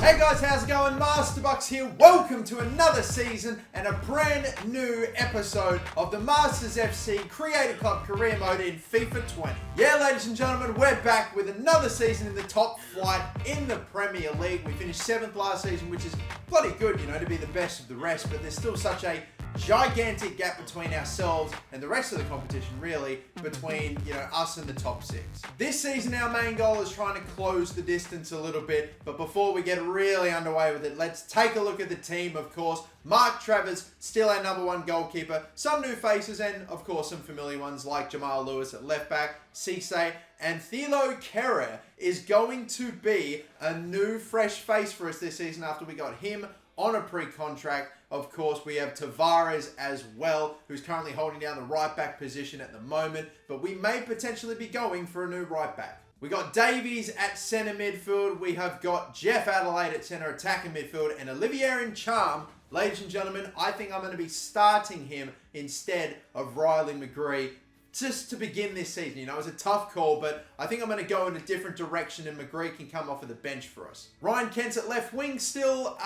Hey guys, how's it going? Masterbucks here. Welcome to another season and a brand new episode of the Masters FC Creator Club Career Mode in FIFA 20. Yeah, ladies and gentlemen, we're back with another season in the top flight in the Premier League. We finished 7th last season, which is bloody good, you know, to be the best of the rest, but there's still such a gigantic gap between ourselves and the rest of the competition, really, between, you know, us and the top 6. This season, our main goal is trying to close the distance a little bit, but before we get really underway with it, let's take a look at the team. Of course, Mark Travers, still our #1 goalkeeper, some new faces, and of course some familiar ones like Jamal Lewis at left back, Cisse, and Thilo Kehrer is going to be a new fresh face for us this season after we got him on a pre-contract. Of course, we have Tavares as well, who's currently holding down the right back position at the moment, but we may potentially be going for a new right back. We got Davies at centre midfield. We have got Jeff Adelaide at centre attacking midfield, and Olivier Ncharm. Ladies and gentlemen, I think I'm going to be starting him instead of Riley McGree just to begin this season. You know, it was a tough call, but I think I'm going to go in a different direction and McGree can come off of the bench for us. Ryan Kent's at left wing still.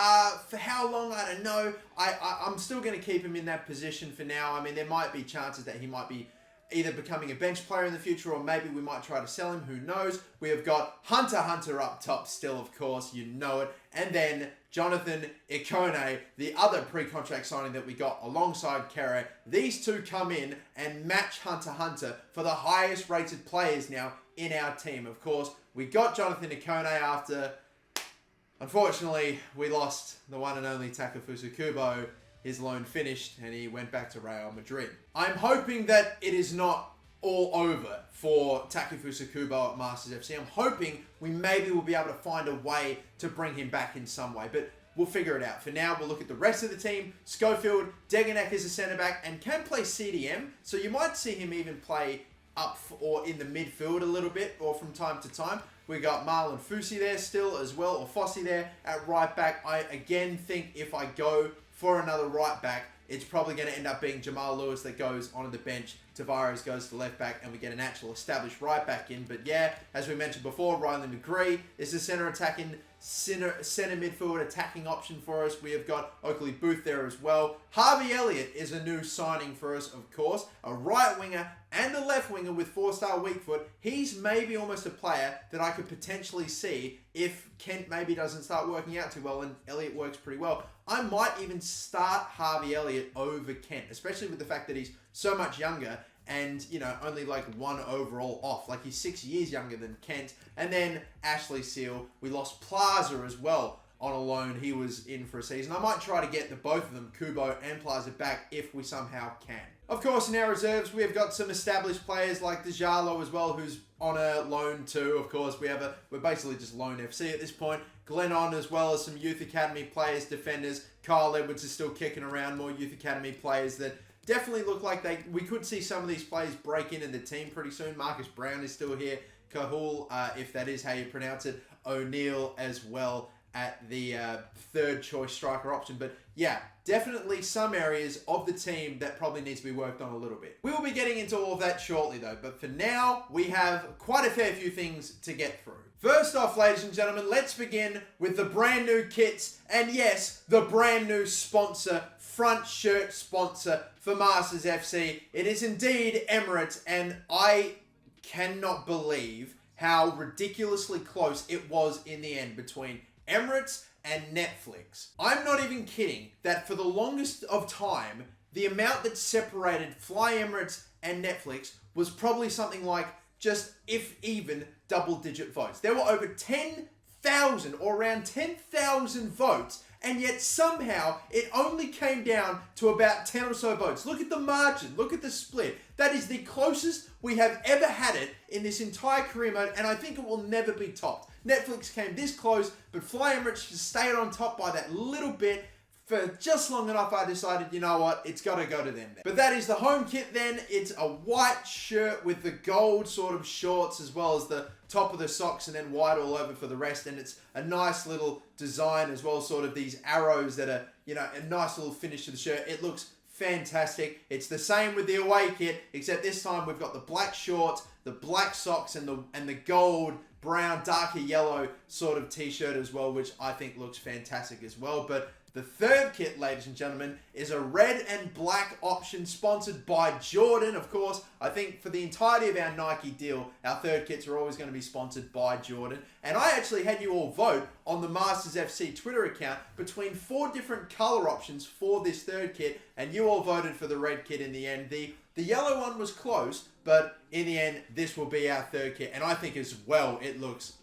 For how long, I don't know. I'm still going to keep him in that position for now. I mean, there might be chances that he might be either becoming a bench player in the future, or maybe we might try to sell him. Who knows? We have got Hunter up top still, of course. You know it. And then Jonathan Ikone, the other pre-contract signing that we got alongside Kehrer. These two come in and match Hunter for the highest rated players now in our team. Of course, we got Jonathan Ikone after, unfortunately, we lost the one and only Takefusa Kubo. His loan finished and he went back to Real Madrid. I'm hoping that it is not all over for Takefusa Kubo at Masters FC. I'm hoping we maybe will be able to find a way to bring him back in some way, but we'll figure it out. For now, we'll look at the rest of the team. Schofield, Degenek is a centre-back and can play CDM, so you might see him even play up or in the midfield a little bit, or from time to time. We got Marlon Fusi there still as well, or Fossey there at right back. I again think if I go for another right back, it's probably going to end up being Jamal Lewis that goes onto the bench. Tavares goes to left back and we get an actual established right back in. But yeah, as we mentioned before, Riley McGree is the centre midfield attacking option for us. We have got Oakley Booth there as well. Harvey Elliott is a new signing for us, of course. A right winger and a left winger with 4-star weak foot. He's maybe almost a player that I could potentially see if Kent maybe doesn't start working out too well and Elliott works pretty well. I might even start Harvey Elliott over Kent, especially with the fact that he's so much younger and, you know, only like 1 overall off. Like, he's 6 years younger than Kent. And then Ashley Seal. We lost Plaza as well on a loan. He was in for a season. I might try to get the both of them, Kubo and Plaza, back if we somehow can. Of course, in our reserves, we have got some established players like Dejalo as well, who's on a loan too. Of course, we're basically just loan FC at this point. Glennon, as well as some youth academy players, defenders. Kyle Edwards is still kicking around, more youth academy players that definitely look like we could see some of these players break into the team pretty soon. Marcus Brown is still here. Cahool, if that is how you pronounce it. O'Neill as well at the third choice striker option. But yeah, definitely some areas of the team that probably needs to be worked on a little bit. We will be getting into all of that shortly though, but for now, we have quite a fair few things to get through. First off, ladies and gentlemen, let's begin with the brand new kits, and yes, the brand new sponsor, front shirt sponsor for Masters FC. It is indeed Emirates, and I cannot believe how ridiculously close it was in the end between Emirates and Netflix. I'm not even kidding that for the longest of time, the amount that separated Fly Emirates and Netflix was probably something like just, if even, double-digit votes. There were over 10,000 or around 10,000 votes, and yet somehow it only came down to about 10 or so votes. Look at the margin. Look at the split. That is the closest we have ever had it in this entire career mode, and I think it will never be topped. Netflix came this close, but Fly Emirates just stayed on top by that little bit. For just long enough, I decided, you know what, it's got to go to them then. But that is the home kit then. It's a white shirt with the gold sort of shorts as well as the top of the socks, and then white all over for the rest. And it's a nice little design as well, sort of these arrows that are, you know, a nice little finish to the shirt. It looks fantastic. It's the same with the away kit, except this time we've got the black shorts, the black socks, and the gold brown, darker yellow sort of t-shirt as well, which I think looks fantastic as well. But the third kit, ladies and gentlemen, is a red and black option sponsored by Jordan. Of course, I think for the entirety of our Nike deal, our third kits are always going to be sponsored by Jordan. And I actually had you all vote on the Masters FC Twitter account between 4 different color options for this third kit, and you all voted for the red kit in the end. The yellow one was close, but in the end, this will be our third kit. And I think as well, it looks,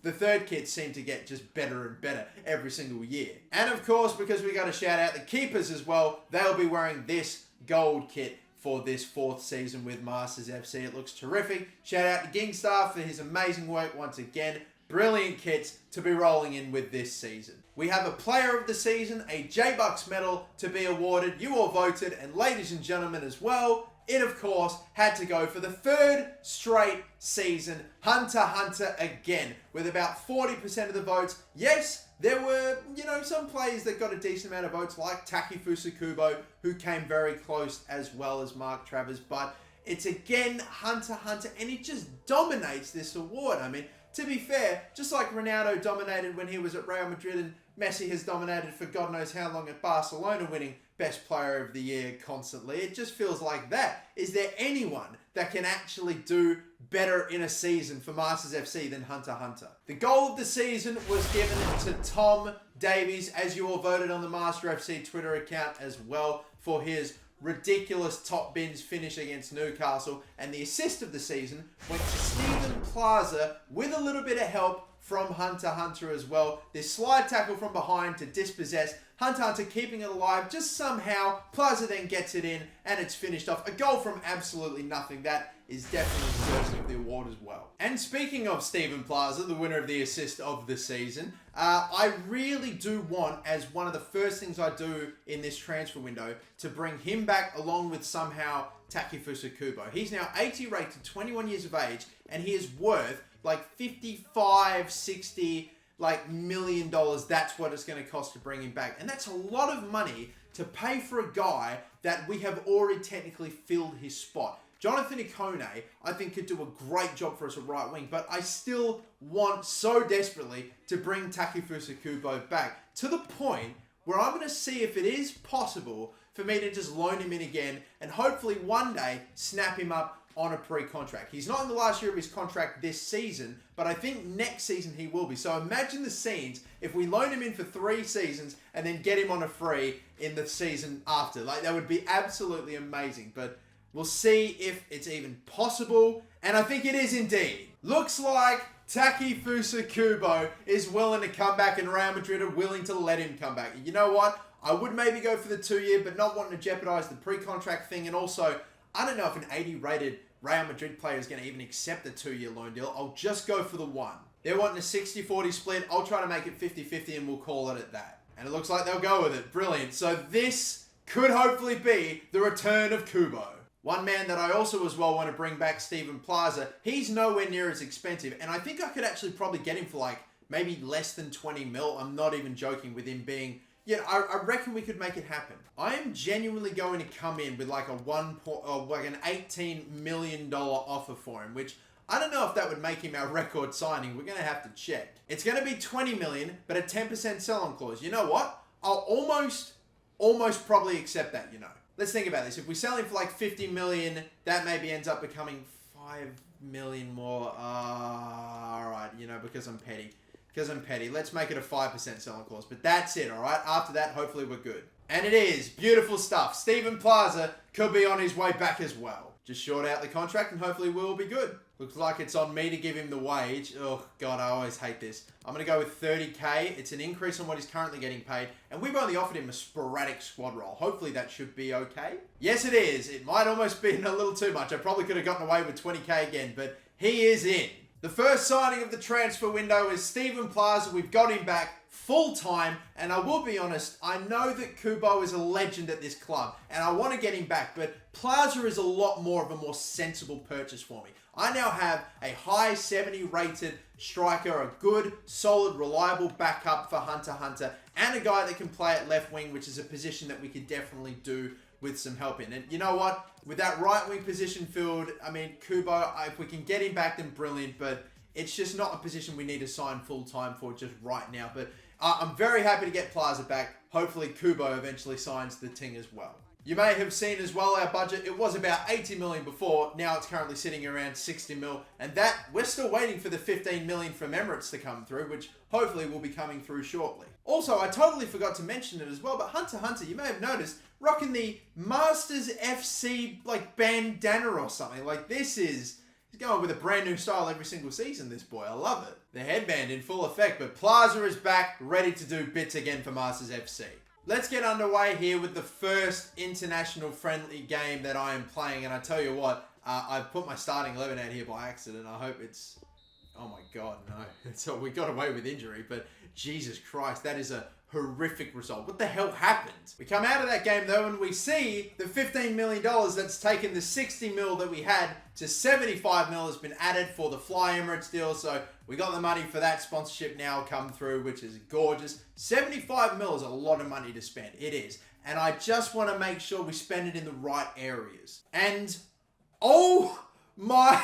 the third kits seem to get just better and better every single year. And of course, because we got to shout out the keepers as well, they'll be wearing this gold kit for this 4th season with Masters FC. It looks terrific. Shout out to Gingstar for his amazing work once again. Brilliant kits to be rolling in with this season. We have a player of the season, a J-Bucks medal to be awarded. You all voted, and ladies and gentlemen as well, it of course had to go for the 3rd straight season, Hunter x Hunter again, with about 40% of the votes. Yes, there were, some players that got a decent amount of votes, like Takefusa Kubo, who came very close, as well as Mark Travers, but it's again Hunter x Hunter, and it just dominates this award. I mean, to be fair, just like Ronaldo dominated when he was at Real Madrid, and Messi has dominated for God knows how long at Barcelona, winning Best Player of the Year constantly, it just feels like that. Is there anyone that can actually do better in a season for Masters FC than Hunter x Hunter? The goal of the season was given to Tom Davies, as you all voted on the Master FC Twitter account as well, for his ridiculous top bins finish against Newcastle, and the assist of the season went to Steven Plaza with a little bit of help from Hunter x Hunter as well. This slide tackle from behind to dispossess, Hunter x Hunter keeping it alive just somehow. Plaza then gets it in and it's finished off. A goal from absolutely nothing. That is definitely deserving of the award as well. And speaking of Steven Plaza, the winner of the assist of the season, I really do want, as one of the first things I do in this transfer window, to bring him back along with somehow Takefusa Kubo. He's now 80 rated, 21 years of age, and he is worth like 55, 60 million dollars. That's what it's going to cost to bring him back. And that's a lot of money to pay for a guy that we have already technically filled his spot. Jonathan Ikone, I think, could do a great job for us at right wing, but I still want so desperately to bring Takefusa Kubo back, to the point where I'm going to see if it is possible for me to just loan him in again and hopefully one day snap him up on a pre-contract. He's not in the last year of his contract this season, but I think next season he will be. So imagine the scenes if we loan him in for 3 seasons and then get him on a free in the season after. That would be absolutely amazing, but we'll see if it's even possible, and I think it is indeed. Looks like Takefusa Kubo is willing to come back, and Real Madrid are willing to let him come back. You know what? I would maybe go for the 2-year, but not wanting to jeopardize the pre-contract thing, and also, I don't know if an 80-rated Real Madrid player is going to even accept the 2-year loan deal. I'll just go for the 1. They're wanting a 60-40 split. I'll try to make it 50-50, and we'll call it at that. And it looks like they'll go with it. Brilliant. So this could hopefully be the return of Kubo. One man that I also as well want to bring back, Steven Plaza. He's nowhere near as expensive, and I think I could actually probably get him for maybe less than 20 mil. I'm not even joking with him being... I reckon we could make it happen. I am genuinely going to come in with an $18 million offer for him, which I don't know if that would make him our record signing. We're going to have to check. It's going to be 20 million, but a 10% sell-on clause. You know what? I'll almost probably accept that, Let's think about this. If we sell him for 50 million, that maybe ends up becoming 5 million more. All right, because I'm petty. Let's make it a 5% selling clause. But that's it, all right? After that, hopefully we're good. And it is. Beautiful stuff. Steven Plaza could be on his way back as well. Just short out the contract and hopefully we'll be good. Looks like it's on me to give him the wage. Oh, God, I always hate this. I'm going to go with 30K. It's an increase on what he's currently getting paid. And we've only offered him a sporadic squad role. Hopefully that should be okay. Yes, it is. It might almost be a little too much. I probably could have gotten away with 20K again, but he is in. The first signing of the transfer window is Steven Plaza. We've got him back full-time, and I will be honest, I know that Kubo is a legend at this club, and I want to get him back, but Plaza is a lot more of a more sensible purchase for me. I now have a high 70 rated striker, a good, solid, reliable backup for Hunter x Hunter, and a guy that can play at left wing, which is a position that we could definitely do with some help in. And you know what? With that right wing position filled, Kubo, if we can get him back, then brilliant, but it's just not a position we need to sign full-time for just right now. But I'm very happy to get Plaza back. Hopefully Kubo eventually signs the Ting as well. You may have seen as well our budget. It was about 80 million before. Now it's currently sitting around 60 mil. And that, we're still waiting for the 15 million from Emirates to come through, which hopefully will be coming through shortly. Also, I totally forgot to mention it as well, but Hunter, you may have noticed, rocking the Masters FC like bandana or something. Like he's going with a brand new style every single season, this boy. I love it. The headband in full effect, but Plaza is back, ready to do bits again for Masters FC. Let's get underway here with the first international friendly game that I am playing. And I tell you what, I've put my starting 11 out here by accident. I hope it's... Oh my God, no. So we got away with injury, but Jesus Christ, that is a horrific result. What the hell happened? We come out of that game though and we see the $15 million that's taken the 60 mil that we had to 75 mil has been added for the Fly Emirates deal. So we got the money for that sponsorship now come through, which is gorgeous. 75 mil is a lot of money to spend. It is. And I just want to make sure we spend it in the right areas. And oh my,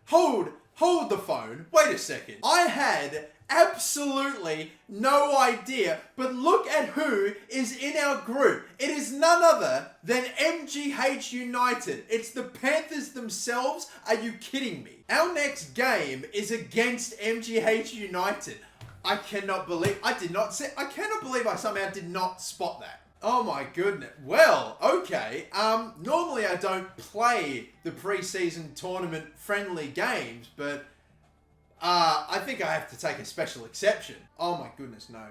hold the phone. Wait a second. I had absolutely no idea, but look at who is in our group. It is none other than MGH United. It's the Panthers themselves. Are you kidding me? Our next game is against MGH United. I cannot believe I cannot believe I somehow did not spot that. Oh my goodness. Well, okay. Normally I don't play the preseason tournament friendly games, but I think I have to take a special exception. Oh my goodness, no.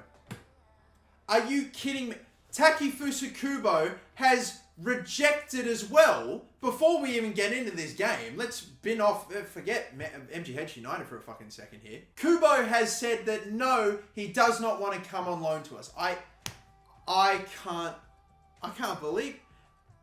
Are you kidding me? Takefusa Kubo has rejected as well. Before we even get into this game, let's forget MGH United for a fucking second here. Kubo has said that no, he does not want to come on loan to us. I can't believe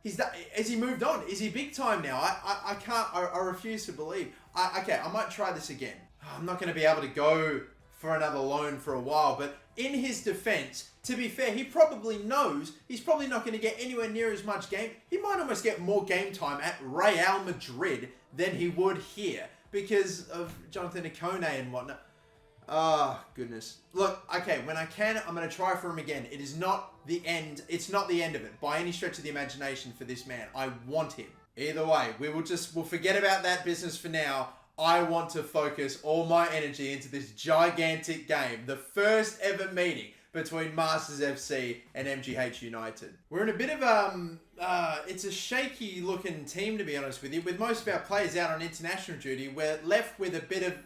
has he moved on? Is he big time now? I refuse to believe. Okay, I might try this again. I'm not going to be able to go for another loan for a while, but in his defense, to be fair, he probably knows he's probably not going to get anywhere near as much game. He might almost get more game time at Real Madrid than he would here because of Jonathan Ikone and whatnot. Oh, goodness. Look, okay, when I can, I'm going to try for him again. It is not the end. It's not the end of it by any stretch of the imagination for this man. I want him. Either way, we'll forget about that business for now. I want to focus all my energy into this gigantic game. The first ever meeting between Masters FC and MGH United. We're in a bit of it's a shaky looking team, to be honest with you. With most of our players out on international duty, we're left with a bit of,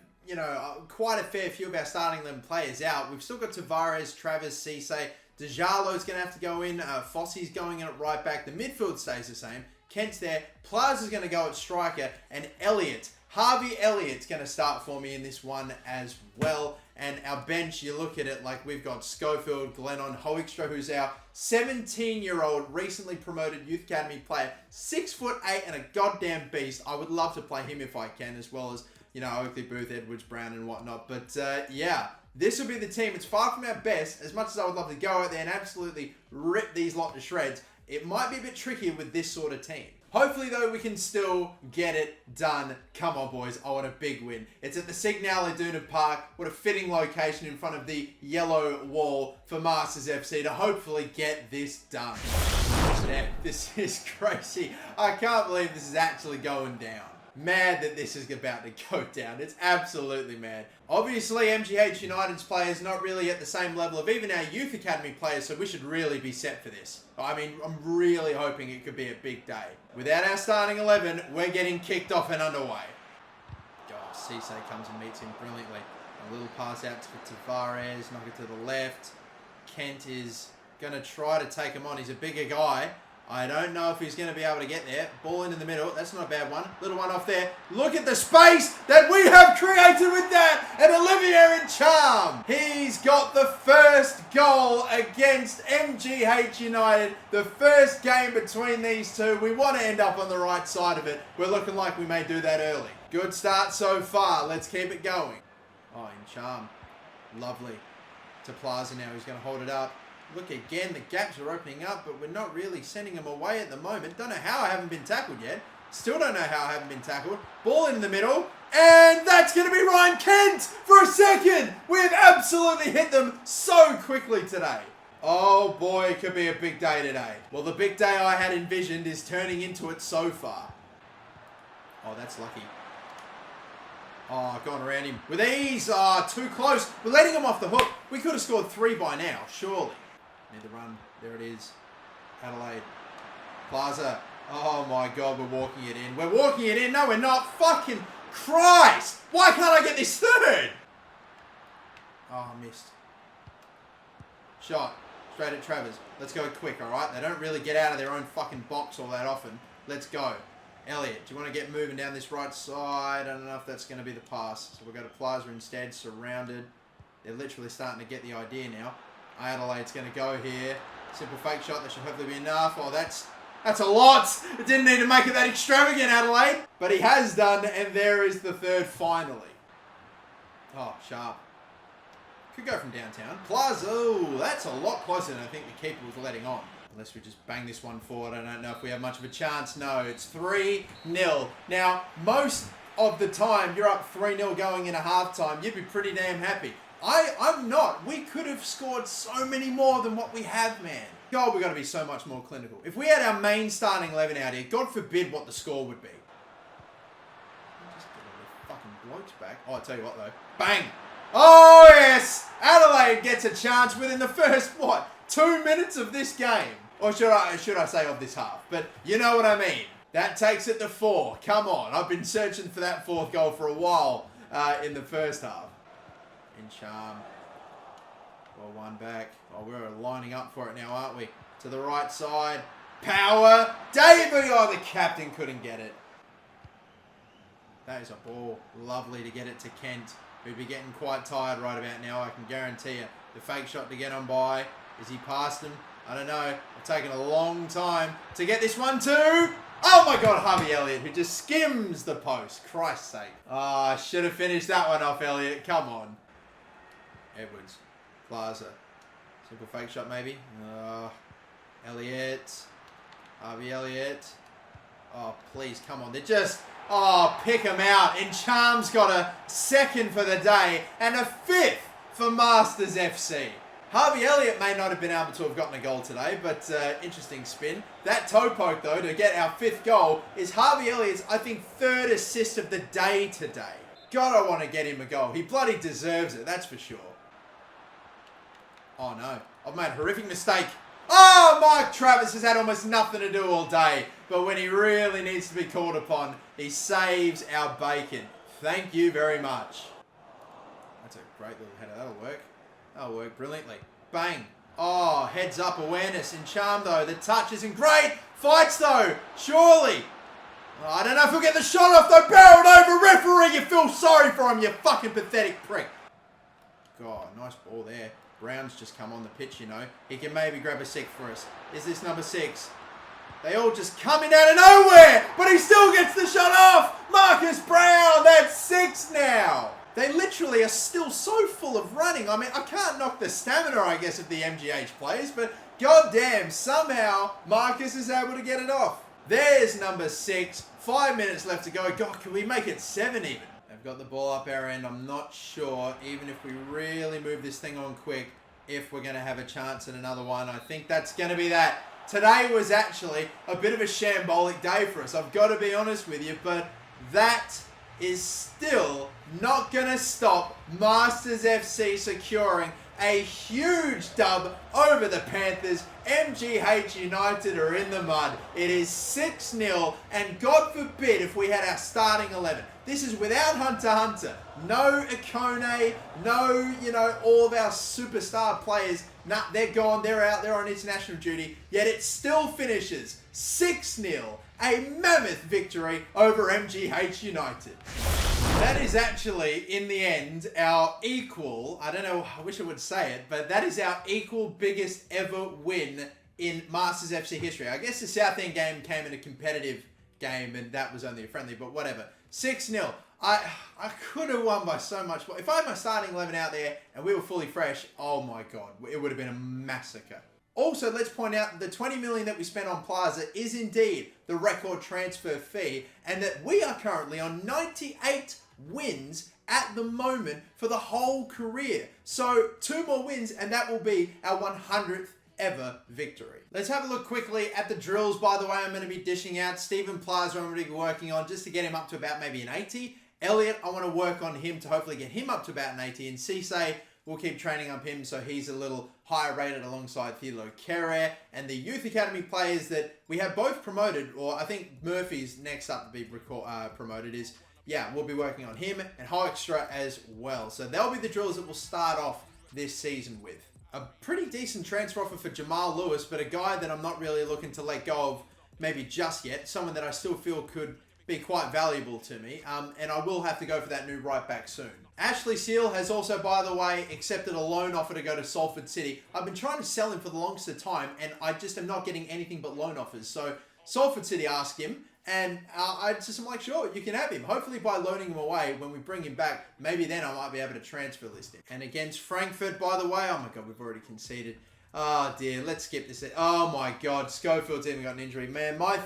quite a fair few of our starting 11 players out. We've still got Tavares, Travis, Cisse. Dejalo's going to have to go in. Fossey's going in at right back. The midfield stays the same. Kent's there. Plaza's going to go at striker. And Harvey Elliott's going to start for me in this one as well. And our bench, you look at it like we've got Schofield, Glennon, Hoekstra, who's our 17-year-old recently promoted Youth Academy player. 6'8" and a goddamn beast. I would love to play him if I can, as well as, Oakley, Booth, Edwards, Brown, and whatnot. But, yeah, this will be the team. It's far from our best. As much as I would love to go out there and absolutely rip these lot to shreds, it might be a bit trickier with this sort of team. Hopefully, though, we can still get it done. Come on, boys. I want a big win. It's at the Signal Iduna Park. What a fitting location in front of the yellow wall for Masters FC to hopefully get this done. Damn, this is crazy. I can't believe this is actually going down. Mad that this is about to go down. It's absolutely mad. Obviously, MGH United's players not really at the same level of even our Youth Academy players, so we should really be set for this. I mean, I'm really hoping it could be a big day. Without our starting 11, we're getting kicked off and underway. God, Cisse comes and meets him brilliantly. A little pass out to Tavares, knock it to the left. Kent is going to try to take him on. He's a bigger guy. I don't know if he's going to be able to get there. Ball into the middle. That's not a bad one. Little one off there. Look at the space that we have created with that. And Olivier in charm. He's got the first goal against MGH United. The first game between these two. We want to end up on the right side of it. We're looking like we may do that early. Good start so far. Let's keep it going. Oh, in charm. Lovely. To Plaza now. He's going to hold it up. Look again, the gaps are opening up, but we're not really sending them away at the moment. Don't know how I haven't been tackled yet. Still don't know how I haven't been tackled. Ball in the middle. And that's going to be Ryan Kent for a second. We've absolutely hit them so quickly today. Oh boy, it could be a big day today. Well, the big day I had envisioned is turning into it so far. Oh, that's lucky. Oh, gone around him with ease. Too close. We're letting him off the hook. We could have scored 3 by now, surely. Need the run. There it is. Adelaide. Plaza. Oh my God, we're walking it in. We're walking it in. No, we're not. Fucking Christ. Why can't I get this third? Oh, I missed. Shot. Straight at Travers. Let's go quick, all right? They don't really get out of their own fucking box all that often. Let's go. Elliot, do you want to get moving down this right side? I don't know if that's going to be the pass. So we'll go to Plaza instead, surrounded. They're literally starting to get the idea now. Adelaide's going to go here. Simple fake shot. That should hopefully be enough. Oh, that's a lot. It didn't need to make it that extravagant, Adelaide. But he has done, and there is the third finally. Oh, sharp. Could go from downtown. Plaza, oh, that's a lot closer than I think the keeper was letting on. Unless we just bang this one forward. I don't know if we have much of a chance. No, it's 3-0. Now, most of the time, you're up 3-0 going into halftime. You'd be pretty damn happy. I'm not. We could have scored so many more than what we have, man. God, we've got to be so much more clinical. If we had our main starting 11 out here, God forbid what the score would be. Just get all the fucking blokes back. Oh, I'll tell you what, though. Bang! Oh, yes! Adelaide gets a chance within the first, 2 minutes of this game? Or should I say of this half? But you know what I mean. That takes it to 4. Come on. I've been searching for that 4th goal for a while in the first half. In charm. Well, one back. Oh, we're lining up for it now, aren't we? To the right side. Power. David. Oh, the captain couldn't get it. That is a ball. Lovely to get it to Kent. Who'd be getting quite tired right about now, I can guarantee you. The fake shot to get on by. Is he past him? I don't know. It's taken a long time to get this one too. Oh my God, Harvey Elliott, who just skims the post. Christ's sake. Oh, I should have finished that one off, Elliott. Come on. Edwards. Plaza. Simple fake shot, maybe. Elliott. Harvey Elliott. Oh, please, come on. They're just... Oh, pick them out. And Charm's got a 2nd for the day and a 5th for Masters FC. Harvey Elliott may not have been able to have gotten a goal today, but interesting spin. That toe poke, though, to get our 5th goal is Harvey Elliott's, I think, 3rd assist of the day today. God, I want to get him a goal. He bloody deserves it, that's for sure. Oh, no. I've made a horrific mistake. Oh, Mike Travis has had almost nothing to do all day. But when he really needs to be called upon, he saves our bacon. Thank you very much. That's a great little header. That'll work. That'll work brilliantly. Bang. Oh, heads up awareness in charm, though. The touch isn't great. Fights, though. Surely. Oh, I don't know if he'll get the shot off, though. Barreled over. Referee, you feel sorry for him, you fucking pathetic prick. God, nice ball there. Brown's just come on the pitch, you know. He can maybe grab a 6 for us. Is this number 6? They all just coming out of nowhere, but he still gets the shot off. Marcus Brown, that's 6 now. They literally are still so full of running. I mean, I can't knock the stamina, I guess, of the MGH players, but goddamn, somehow Marcus is able to get it off. There's number 6. 5 minutes left to go. God, can we make it 7 even? They've got the ball up our end. I'm not sure, even if we really move this thing on quick, if we're going to have a chance at another one. I think that's going to be that. Today was actually a bit of a shambolic day for us. I've got to be honest with you, but that is still not going to stop Masters FC securing a huge dub over the Panthers. MGH United are in the mud. It is 6-0, and God forbid if we had our starting 11. This is without Hunter. No Ikone, no, all of our superstar players. Nah, they're gone, they're out, they're on international duty. Yet it still finishes 6-0, a mammoth victory over MGH United. That is actually, in the end, our equal, I don't know, I wish I would say it, but that is our equal biggest ever win in Masters FC history. I guess the Southend game came in a competitive game and that was only a friendly, but whatever. 6-0. I could have won by so much more. If I had my starting 11 out there and we were fully fresh, oh my God, it would have been a massacre. Also, let's point out that the 20 million that we spent on Plaza is indeed the record transfer fee, and that we are currently on 98 wins at the moment for the whole career. So 2 more wins and that will be our 100th ever victory. Let's have a look quickly at the drills, by the way, I'm going to be dishing out. Steven Plaza I'm going to be working on just to get him up to about maybe an 80. Elliot, I want to work on him to hopefully get him up to about an 80. And Cisse, we'll keep training up him so he's a little higher rated alongside Thilo Kere. And the Youth Academy players that we have both promoted, or I think Murphy's next up to be promoted is, yeah, we'll be working on him and Hoekstra as well. So they'll be the drills that we'll start off this season with. A pretty decent transfer offer for Jamal Lewis, but a guy that I'm not really looking to let go of maybe just yet. Someone that I still feel could be quite valuable to me. And I will have to go for that new right back soon. Ashley Seal has also, by the way, accepted a loan offer to go to Salford City. I've been trying to sell him for the longest of time, and I just am not getting anything but loan offers. So Salford City asked him, and I'm like, sure, you can have him. Hopefully by loaning him away, when we bring him back, maybe then I might be able to transfer list him. And against Frankfurt, by the way, oh my God, we've already conceded. Oh dear, let's skip this. Oh my God, Schofield's even got an injury. Man, my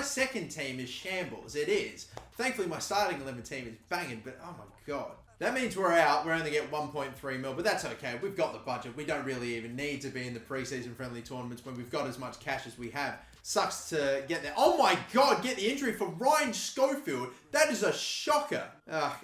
second team is shambles. It is. Thankfully, my starting 11 team is banging, but oh my God. That means we're out. We're only get 1.3 mil, but that's okay. We've got the budget. We don't really even need to be in the preseason friendly tournaments when we've got as much cash as we have. Sucks to get there. Oh my God, get the injury for Ryan Schofield. That is a shocker.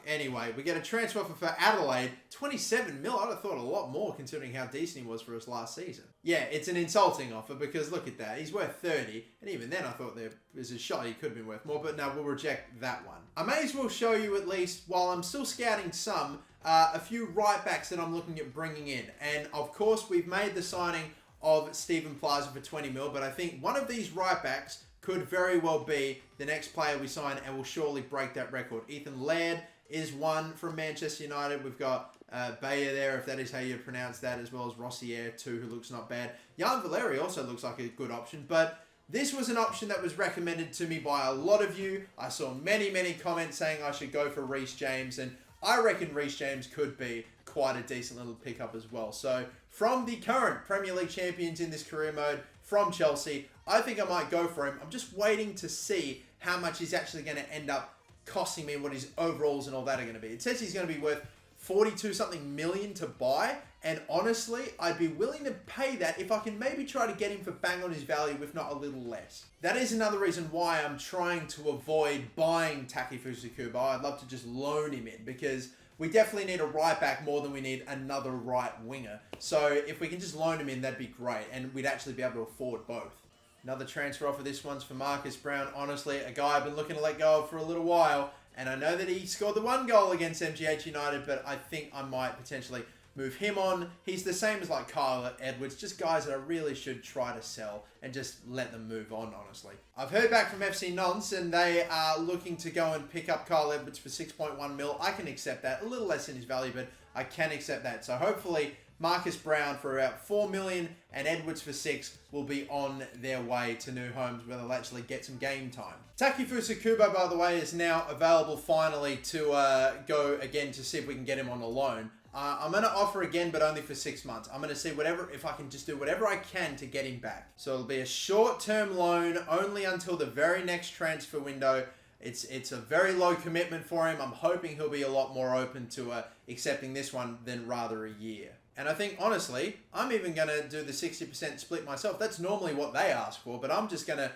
Anyway, we get a transfer offer for Adelaide. 27 mil. I'd have thought a lot more considering how decent he was for us last season. Yeah, it's an insulting offer because look at that. He's worth 30. And even then I thought there was a shot he could have been worth more. But no, we'll reject that one. I may as well show you at least, while I'm still scouting some, a few right backs that I'm looking at bringing in. And of course, we've made the signing of Steven Plaza for 20 mil, but I think one of these right backs could very well be the next player we sign and will surely break that record. Ethan Laird is one from Manchester United. We've got Bayer there, if that is how you pronounce that, as well as Rossier too, who looks not bad. Jan Valeri also looks like a good option, but this was an option that was recommended to me by a lot of you. I saw many comments saying I should go for Reece James, and I reckon Reece James could be quite a decent little pickup as well. So from the current Premier League champions in this career mode, from Chelsea, I think I might go for him. I'm just waiting to see how much he's actually going to end up costing me and what his overalls and all that are going to be. It says he's going to be worth 42 something million to buy, and honestly, I'd be willing to pay that if I can maybe try to get him for bang on his value, if not a little less. That is another reason why I'm trying to avoid buying Takefusa Kubo. I'd love to just loan him in, because we definitely need a right back more than we need another right winger. So if we can just loan him in, that'd be great, and we'd actually be able to afford both. Another transfer offer, this one's for Marcus Brown. Honestly, a guy I've been looking to let go of for a little while, and I know that he scored the 1 goal against MGH United, but I think I might potentially move him on. He's the same as like Kyle Edwards, just guys that I really should try to sell and just let them move on, honestly. I've heard back from FC Nantes, and they are looking to go and pick up Kyle Edwards for 6.1 mil. I can accept that. A little less in his value, but I can accept that. So hopefully Marcus Brown for about 4 million and Edwards for 6 will be on their way to new homes where they'll actually get some game time. Takefusa Kubo, by the way, is now available finally to go again to see if we can get him on a loan. I'm going to offer again, but only for 6 months. I'm going to see if I can just do whatever I can to get him back. So it'll be a short-term loan only until the very next transfer window. It's a very low commitment for him. I'm hoping he'll be a lot more open to accepting this one than rather a year. And I think, honestly, I'm even going to do the 60% split myself. That's normally what they ask for, but I'm just going to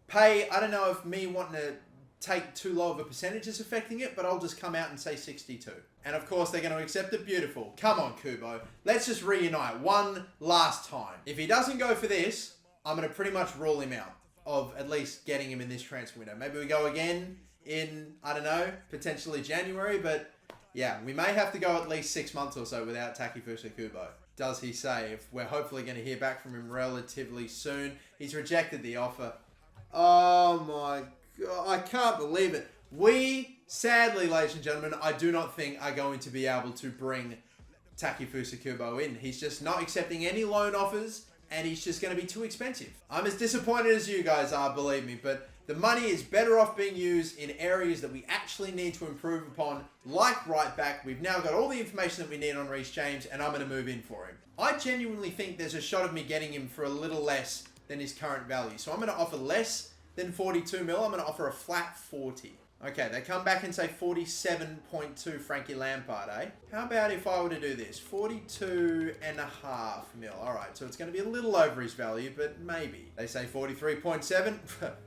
pay. I don't know if me wanting to take too low of a percentage is affecting it, but I'll just come out and say 62. And of course, they're going to accept it. Beautiful. Come on, Kubo. Let's just reunite one last time. If he doesn't go for this, I'm going to pretty much rule him out of at least getting him in this transfer window. Maybe we go again in, I don't know, potentially January, but yeah, we may have to go at least 6 months or so without Takefusa Kubo. Does he say? If we're hopefully going to hear back from him relatively soon. He's rejected the offer. Oh my God, I can't believe it. We, sadly, ladies and gentlemen, I do not think are going to be able to bring Takefusa Kubo in. He's just not accepting any loan offers, and he's just going to be too expensive. I'm as disappointed as you guys are, believe me, but The money is better off being used in areas that we actually need to improve upon, like right back. We've now got all the information that we need on Reece James, and I'm going to move in for him. I genuinely think there's a shot of me getting him for a little less than his current value. So I'm going to offer less than 42 mil. I'm going to offer a flat 40. Okay, they come back and say 47.2 Frankie Lampard, eh? How about if I were to do this? 42.5 mil. All right, so it's going to be a little over his value, but maybe. They say 43.7.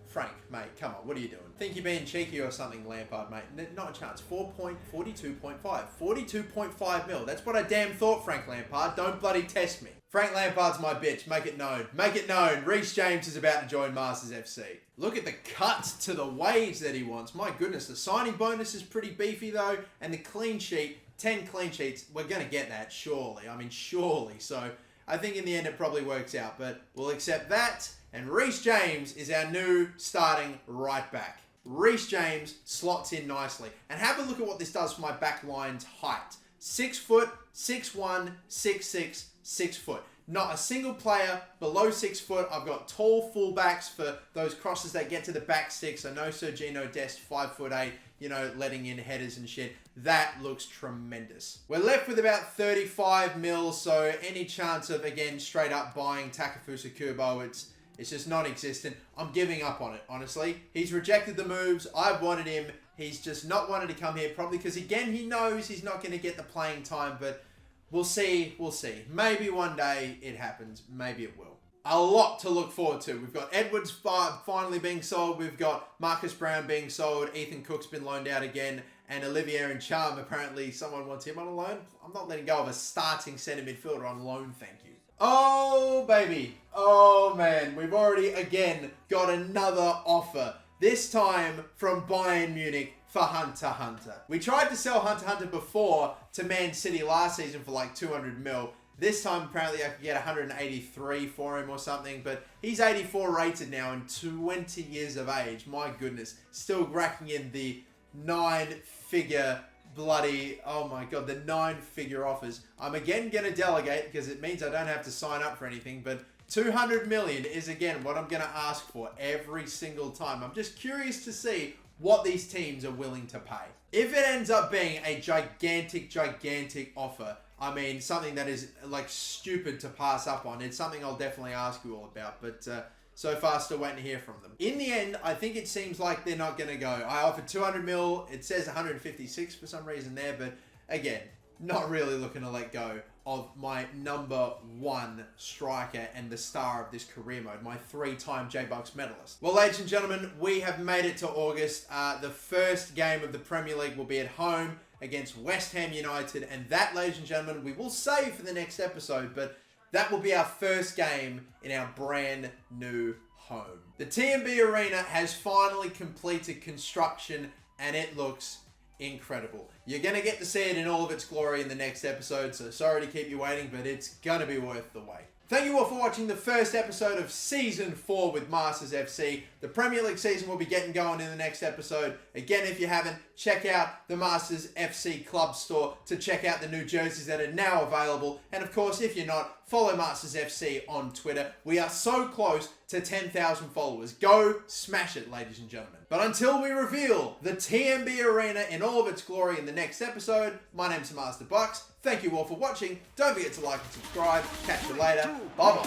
Frank, mate, come on, what are you doing? Think you're being cheeky or something, Lampard, mate? Not a chance. 42.5. 42.5 mil. That's what I damn thought, Frank Lampard. Don't bloody test me. Frank Lampard's my bitch. Make it known. Make it known. Reece James is about to join Masters FC. Look at the cuts to the wage that he wants. My goodness, the signing bonus is pretty beefy though. And the clean sheet, 10 clean sheets, we're going to get that, surely. I mean, surely. So I think in the end it probably works out. But we'll accept that. And Reece James is our new starting right back. Reece James slots in nicely. And have a look at what this does for my back line's height. 6 foot, 6'1", 6'6", 6 foot. Not a single player below 6 foot. I've got tall fullbacks for those crosses that get to the back six. I know Sergino Dest, 5'8", you know, letting in headers and shit. That looks tremendous. We're left with about 35 mil, so any chance of, again, straight up buying Takefusa Kubo, it's just non-existent. I'm giving up on it, honestly. He's rejected the moves. I've wanted him. He's just not wanted to come here, probably because, again, he knows he's not going to get the playing time, but we'll see. We'll see. Maybe one day it happens. Maybe it will. A lot to look forward to. We've got Edwards finally being sold. We've got Marcus Brown being sold. Ethan Cook's been loaned out again. And Olivier and Charm, apparently someone wants him on a loan. I'm not letting go of a starting centre midfielder on loan, thank you. Oh, baby. Oh, man. We've already, again, got another offer. This time from Bayern Munich for Hunter Hunter. We tried to sell Hunter Hunter before to Man City last season for like 200 mil. This time, apparently, I could get 183 for him or something. But he's 84 rated now and 20 years of age. My goodness. Still racking in the 9-figure bloody, oh my god, the 9-figure offers. I'm again going to delegate because it means I don't have to sign up for anything, but 200 million is again what I'm going to ask for every single time. I'm just curious to see what these teams are willing to pay. If it ends up being a gigantic offer, I mean, something that is like stupid to pass up on, it's something I'll definitely ask you all about, but so far, still waiting to hear from them. In the end, I think it seems like they're not going to go. I offered 200 mil. It says 156 for some reason there. But again, not really looking to let go of my #1 striker and the star of this career mode, my 3-time J-Bucks medalist. Well, ladies and gentlemen, we have made it to August. The first game of the Premier League will be at home against West Ham United. And that, ladies and gentlemen, we will save for the next episode. But that will be our first game in our brand new home. The TMB Arena has finally completed construction and it looks incredible. You're going to get to see it in all of its glory in the next episode, so sorry to keep you waiting, but it's going to be worth the wait. Thank you all for watching the first episode of Season 4 with Masters FC. The Premier League season will be getting going in the next episode. Again, if you haven't, check out the Masters FC Club store to check out the new jerseys that are now available. And of course, if you're not, follow Masters FC on Twitter. We are so close to 10,000 followers. Go smash it, ladies and gentlemen. But until we reveal the TMB Arena in all of its glory in the next episode, my name's Master Bucks. Thank you all for watching. Don't forget to like and subscribe. Catch you later. Bye-bye.